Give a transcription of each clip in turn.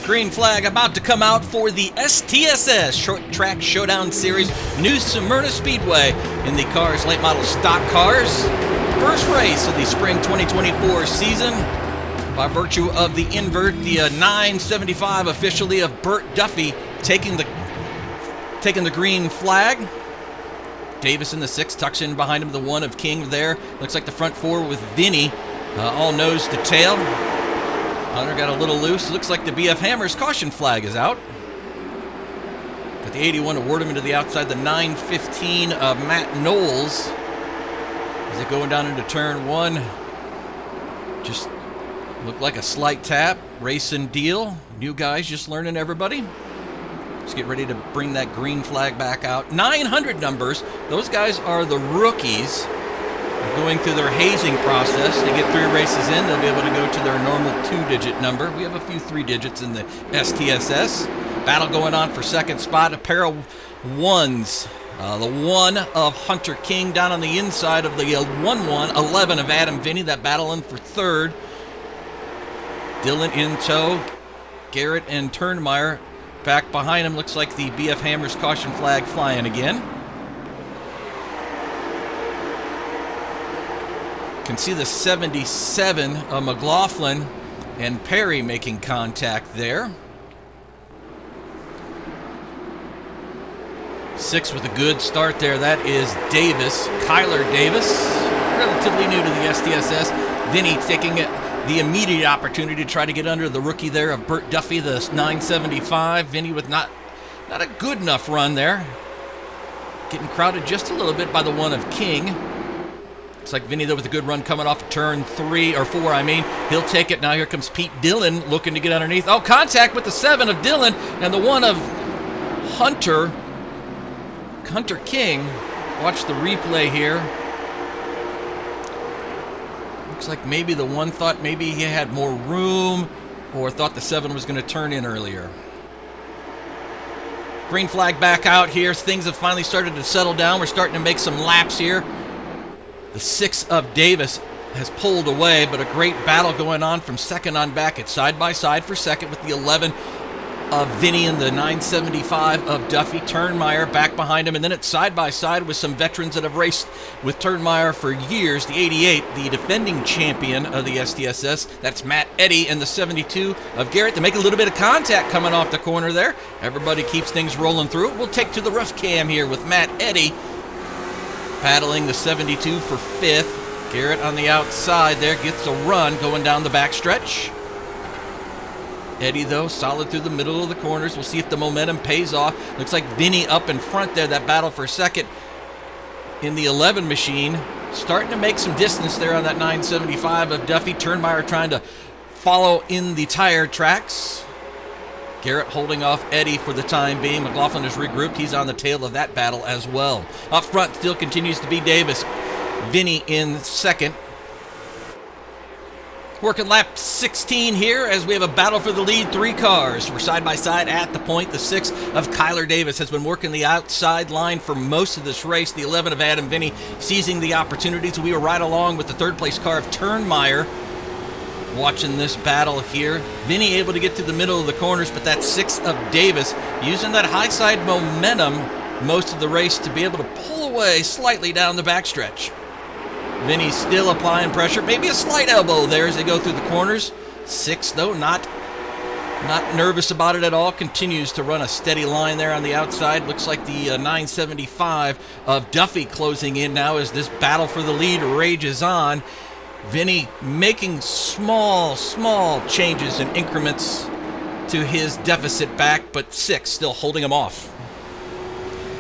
Green flag about to come out for the STSS Short Track Showdown Series New Smyrna Speedway in the Cars Late Model Stock Cars. First race of the Spring 2024 season. By virtue of the invert, the 975 officially of Burt Duffy taking the green flag. Davis in the 6 tucks in behind him, the 1 of King there. Looks like the front 4 with Vinny, all nose to tail. Hunter got a little loose. Looks like the BF Hammers caution flag is out. Got the 81 of Wardham into the outside, the 915 of Matt Knowles. Is it going down into turn 1? Just looked like a slight tap. Race and deal. New guys just learning, everybody. Let's get ready to bring that green flag back out. 900 numbers. Those guys are the rookies. Going through their hazing process. They get 3 races in, they'll be able to go to their normal 2-digit number. We have a few 3 digits in the STSS. Battle going on for second spot. A pair of 1s. The 1 of Hunter King down on the inside of the 1-1. 11 of Adam Vinny. That battling for third. Dylan in tow. Garrett and Turnmeyer back behind him. Looks like the BF Hammers caution flag flying again. Can see the 77 of McLaughlin and Perry making contact there. 6 with a good start there. That is Davis, Kyler Davis, relatively new to the STSS. Vinny taking the immediate opportunity to try to get under the rookie there of Burt Duffy, the 975. Vinny with not a good enough run there. Getting crowded just a little bit by the 1 of King. Looks like Vinny, though, with a good run coming off turn 3 or 4, I mean. He'll take it. Now here comes Pete Dillon looking to get underneath. Oh, contact with the 7 of Dillon and the 1 of Hunter King. Watch the replay here. Looks like maybe the 1 thought maybe he had more room or thought the 7 was going to turn in earlier. Green flag back out here. Things have finally started to settle down. We're starting to make some laps here. The 6 of Davis has pulled away, but a great battle going on from second on back. It's side by side for second with the 11 of Vinny and the 975 of Duffy. Turnmeyer back behind him, and then it's side by side with some veterans that have raced with Turnmeyer for years. The 88, the defending champion of the STSS, that's Matt Eddy, and the 72 of Garrett. They make a little bit of contact coming off the corner there. Everybody keeps things rolling through. We'll take to the rough cam here with Matt Eddy. Battling the 72 for 5th. Garrett on the outside there gets a run going down the backstretch. Eddie, though, solid through the middle of the corners. We'll see if the momentum pays off. Looks like Vinny up in front there. That battle for second in the 11 machine. Starting to make some distance there on that 975 of Duffy. Turnmeyer trying to follow in the tire tracks. Garrett holding off Eddie for the time being. McLaughlin is regrouped. He's on the tail of that battle as well. Up front still continues to be Davis. Vinny in second. Working lap 16 here as we have a battle for the lead. 3 cars. We're side by side at the point. The 6 of Kyler Davis has been working the outside line for most of this race. The 11 of Adam Vinny seizing the opportunities. We were right along with the 3rd place car of Turnmeyer. Watching this battle here. Vinny able to get to the middle of the corners, but that 6 of Davis using that high side momentum most of the race to be able to pull away slightly down the backstretch. Vinny still applying pressure. Maybe a slight elbow there as they go through the corners. 6, though, not nervous about it at all. Continues to run a steady line there on the outside. Looks like the 975 of Duffy closing in now as this battle for the lead rages on. Vinny making small changes and increments to his deficit back, but 6 still holding him off.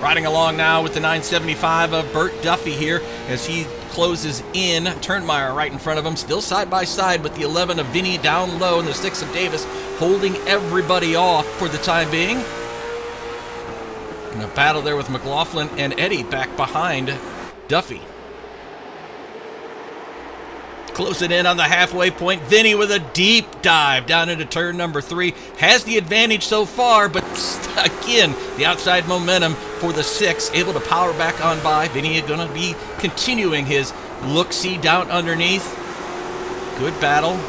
Riding along now with the 975 of Burt Duffy here as he closes in. Turnmeyer right in front of him, still side by side with the 11 of Vinny down low and the 6 of Davis holding everybody off for the time being. And a battle there with McLaughlin and Eddie back behind Duffy. Closing in on the halfway point. Vinny with a deep dive down into turn number 3. Has the advantage so far, but again, the outside momentum for the 6. Able to power back on by. Vinny going to be continuing his look-see down underneath. Good battle.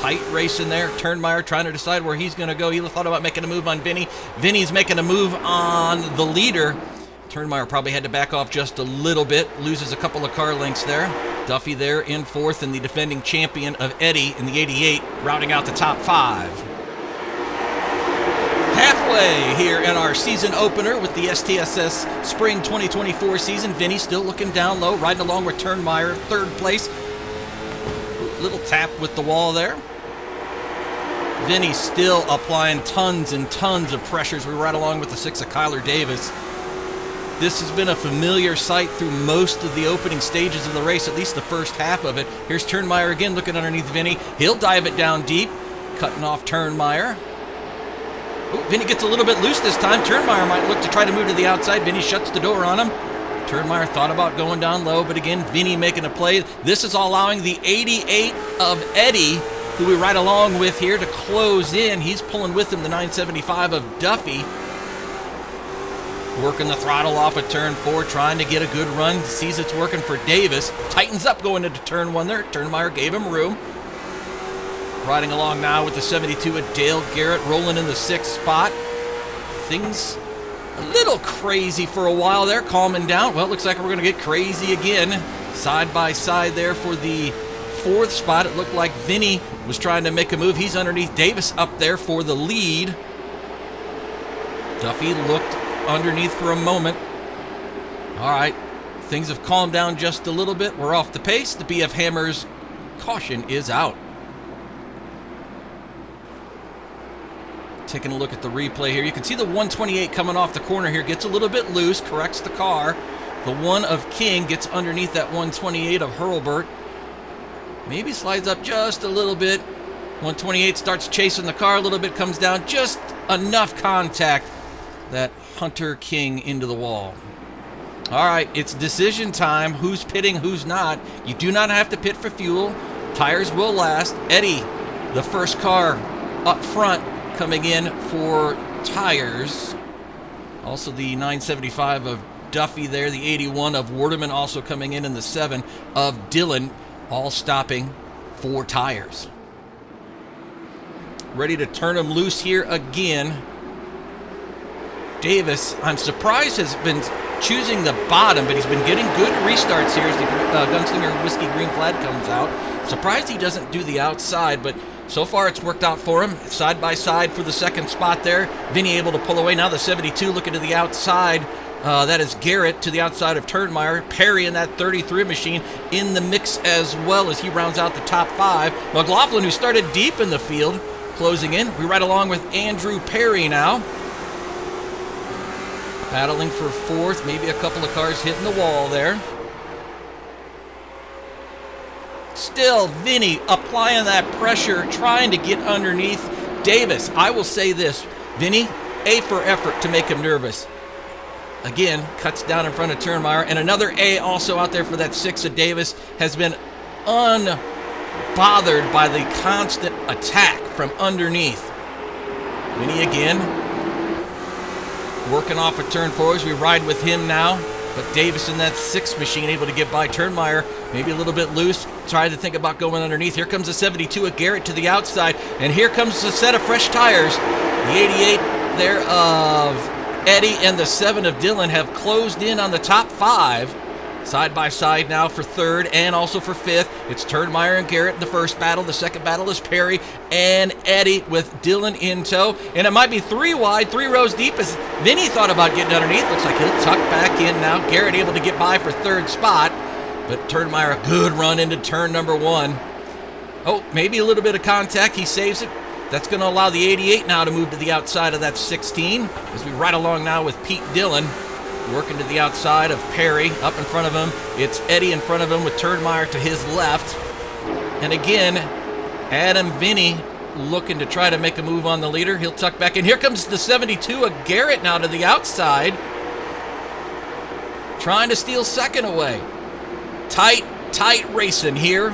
Tight race in there. Turnmeyer trying to decide where he's going to go. He thought about making a move on Vinny. Vinny's making a move on the leader. Turnmeyer probably had to back off just a little bit. Loses a couple of car lengths there. Duffy there in fourth, and the defending champion of Eddie in the 88, rounding out the top 5. Halfway here in our season opener with the STSS Spring 2024 season. Vinny still looking down low, riding along with Turnmeyer, third place. Little tap with the wall there. Vinny still applying tons and tons of pressures. We ride along with the 6 of Kyler Davis. This has been a familiar sight through most of the opening stages of the race, at least the first half of it. Here's Turnmeyer again looking underneath Vinny. He'll dive it down deep, cutting off Turnmeyer. Ooh, Vinny gets a little bit loose this time. Turnmeyer might look to try to move to the outside. Vinny shuts the door on him. Turnmeyer thought about going down low, but again, Vinny making a play. This is allowing the 88 of Eddie, who we ride along with here, to close in. He's pulling with him the 975 of Duffy. Working the throttle off of turn 4, trying to get a good run. Sees it's working for Davis. Tightens up going into turn 1 there. Turnmeyer gave him room. Riding along now with the 72 of Dale Garrett, rolling in the 6th spot. Things a little crazy for a while there, calming down. Well, it looks like we're going to get crazy again. Side by side there for the 4th spot. It looked like Vinny was trying to make a move. He's underneath Davis up there for the lead. Duffy looked underneath for a moment. All right, things have calmed down just a little bit. We're off the pace. The BF Hammers caution is out. Taking a look at the replay here, you can see the 128 coming off the corner here, gets a little bit loose, corrects the car. The 1 of King gets underneath that 128 of Hurlburt. Maybe slides up just a little bit. 128 starts chasing the car a little bit, comes down just enough contact that Hunter King into the wall. All right, it's decision time. Who's pitting, who's not. You do not have to pit for fuel. Tires will last. Eddie, the first car up front, coming in for tires. Also the 975 of Duffy there, the 81 of Wardeman also coming in the 7 of Dillon, all stopping for tires. Ready to turn them loose here again. Davis, I'm surprised, has been choosing the bottom, but he's been getting good restarts here as the Gunslinger Whiskey Green Flag comes out. Surprised he doesn't do the outside, but so far it's worked out for him. Side by side for the 2nd spot there. Vinny able to pull away. Now the 72 looking to the outside. That is Garrett to the outside of Turnmeyer. Perry in that 33 machine in the mix as well as he rounds out the top 5. McLaughlin, who started deep in the field, closing in. We ride along with Andrew Perry now. Battling for 4th, maybe a couple of cars hitting the wall there. Still, Vinny applying that pressure, trying to get underneath Davis. I will say this, Vinny, A for effort to make him nervous. Again, cuts down in front of Turnmeyer, and another A also out there for that 6 of Davis. Has been unbothered by the constant attack from underneath. Vinny again. Working off of turn 4 as we ride with him now. But Davis in that 6 machine able to get by Turnmeyer. Maybe a little bit loose. Tried to think about going underneath. Here comes the 72 of Garrett to the outside. And here comes a set of fresh tires. The 88 there of Eddie and the 7 of Dillon have closed in on the top 5. Side by side now for 3rd and also for 5th. It's Turnmeyer and Garrett in the first battle. The second battle is Perry and Eddie with Dillon in tow. And it might be 3 wide, 3 rows deep as Vinny thought about getting underneath. Looks like he'll tuck back in now. Garrett able to get by for 3rd spot. But Turnmeyer, a good run into turn number 1. Oh, maybe a little bit of contact. He saves it. That's going to allow the 88 now to move to the outside of that 16. As we ride along now with Pete Dillon. Working to the outside of Perry. Up in front of him, it's Eddie in front of him with Turnmeyer to his left. And again, Adam Vinny looking to try to make a move on the leader. He'll tuck back in. Here comes the 72 of Garrett now to the outside. Trying to steal 2nd away. Tight racing here.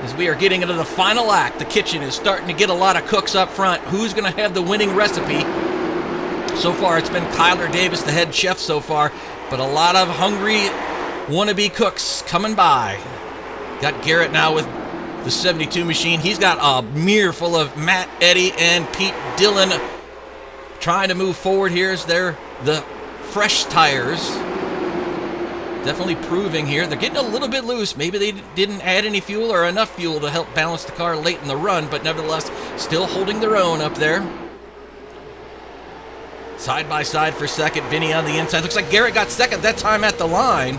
As we are getting into the final act. The kitchen is starting to get a lot of cooks up front. Who's going to have the winning recipe? So far, it's been Kyler Davis, the head chef so far, but a lot of hungry wannabe cooks coming by. Got Garrett now with the 72 machine. He's got a mirror full of Matt Eddy and Pete Dillon trying to move forward. Here's the fresh tires. Definitely proving here. They're getting a little bit loose. Maybe they didn't add any fuel or enough fuel to help balance the car late in the run, but nevertheless, still holding their own up there. Side by side for second. Vinny on the inside. Looks like Garrett got second that time at the line.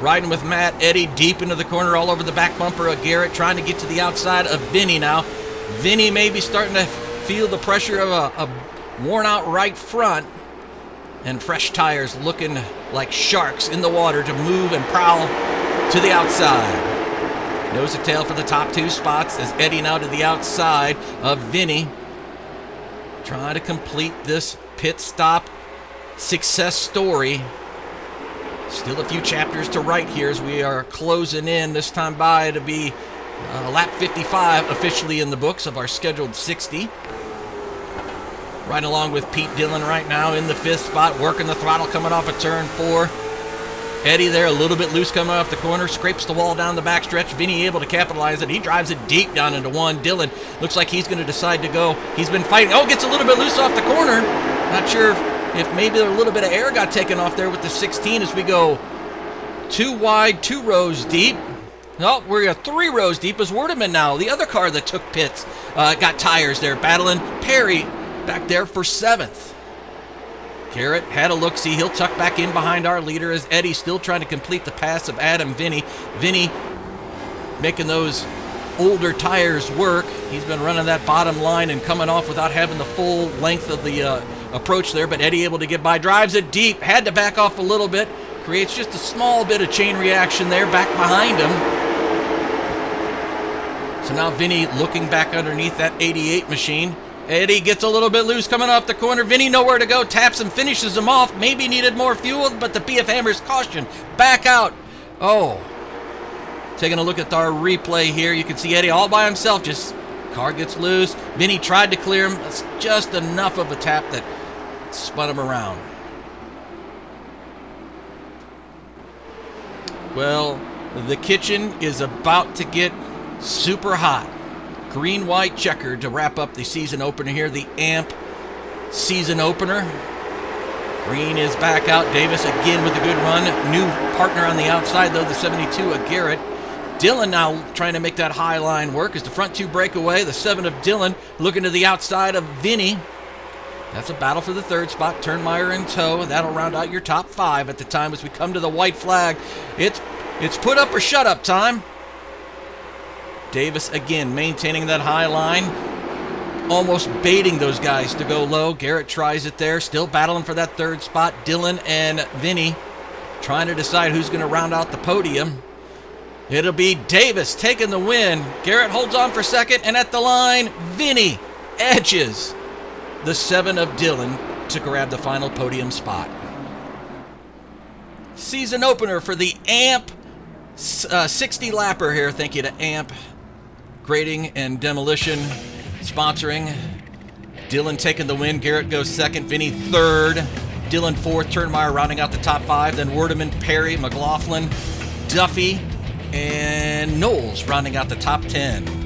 Riding with Matt Eddy deep into the corner, all over the back bumper of Garrett, trying to get to the outside of Vinny now. Vinny may be starting to feel the pressure of a worn-out right front. And fresh tires looking like sharks in the water to move and prowl to the outside. Nose to tail for the top two spots as Eddy now to the outside of Vinny. Trying to complete this pit stop success story. Still a few chapters to write here as we are closing in. This time by to be lap 55 officially in the books of our scheduled 60. Right along with Pete Dillon right now in the 5th spot, working the throttle coming off of turn 4. Eddy there a little bit loose coming off the corner, scrapes the wall down the backstretch. Vinny able to capitalize it. He drives it deep down into 1. Dillon looks like he's going to decide to go. He's been fighting. Oh, gets a little bit loose off the corner. Not sure if maybe a little bit of air got taken off there with the 16 as we go 2 wide, 2 rows deep. No, we're 3 rows deep as Werdeman now, the other car that took pits, got tires there, battling Perry back there for 7th. Garrett had a look-see. He'll tuck back in behind our leader as Eddy still trying to complete the pass of Adam Vinny. Vinny making those older tires work. He's been running that bottom line and coming off without having the full length of the approach there, but Eddy able to get by. Drives it deep. Had to back off a little bit. Creates just a small bit of chain reaction there back behind him. So now Vinny looking back underneath that 88 machine. Eddy gets a little bit loose coming off the corner. Vinny nowhere to go. Taps him, finishes him off. Maybe needed more fuel, but the BF hammers caution. Back out. Oh. Taking a look at our replay here. You can see Eddy all by himself. Just car gets loose. Vinny tried to clear him. It's just enough of a tap that spun him around. Well, the kitchen is about to get super hot. Green-white checker to wrap up the season opener here, the AMP season opener. Green is back out. Davis again with a good run. New partner on the outside, though, the 72 of Garrett. Dillon now trying to make that high line work as the front 2 break away. The 7 of Dillon looking to the outside of Vinny. That's a battle for the 3rd spot. Turnmeyer in tow. That'll round out your top 5 at the time as we come to the white flag. It's put up or shut up time. Davis again maintaining that high line, almost baiting those guys to go low. Garrett tries it there, still battling for that 3rd spot. Dillon and Vinny trying to decide who's going to round out the podium. It'll be Davis taking the win. Garrett holds on for 2nd, and at the line, Vinny edges the 7 of Dillon to grab the final podium spot. Season opener for the AMP 60 lapper here. Thank you to AMP Grading and Demolition sponsoring. Dillon taking the win. Garrett goes 2nd. Vinny 3rd. Dillon 4th. Turnmeyer rounding out the top 5. Then Werdeman, Perry, McLaughlin, Duffy, and Knowles rounding out the top 10.